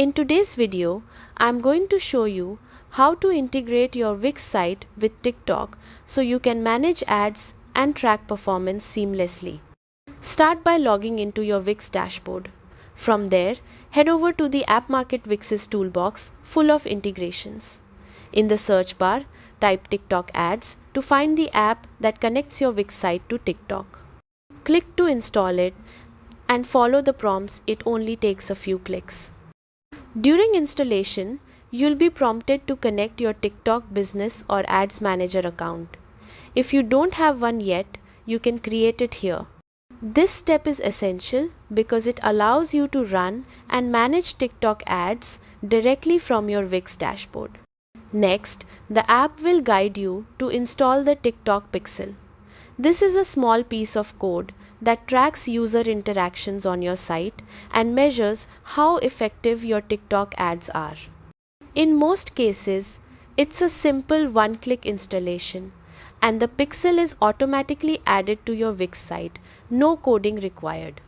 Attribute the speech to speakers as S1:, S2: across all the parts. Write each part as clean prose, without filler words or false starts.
S1: In today's video, I'm going to show you how to integrate your Wix site with TikTok so you can manage ads and track performance seamlessly. Start by logging into your Wix dashboard. From there, head over to the App Market Wix's toolbox full of integrations. In the search bar, type TikTok ads to find the app that connects your Wix site to TikTok. Click to install it and follow the prompts. It only takes a few clicks. During installation, you'll be prompted to connect your TikTok business or ads manager account. If you don't have one yet, you can create it here. This step is essential because it allows you to run and manage TikTok ads directly from your Wix dashboard. Next, the app will guide you to install the TikTok pixel. This is a small piece of code that tracks user interactions on your site and measures how effective your TikTok ads are. In most cases, it's a simple one-click installation, and the pixel is automatically added to your Wix site, no coding required.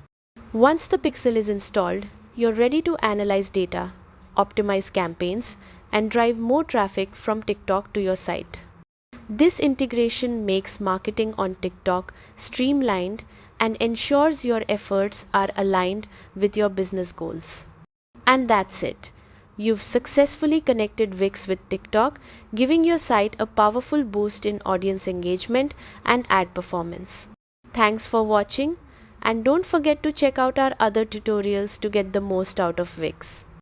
S1: Once the pixel is installed, you're ready to analyze data, optimize campaigns, and drive more traffic from TikTok to your site. This integration makes marketing on TikTok streamlined and ensures your efforts are aligned with your business goals. And that's it. You've successfully connected Wix with TikTok, giving your site a powerful boost in audience engagement and ad performance. Thanks for watching, and don't forget to check out our other tutorials to get the most out of Wix.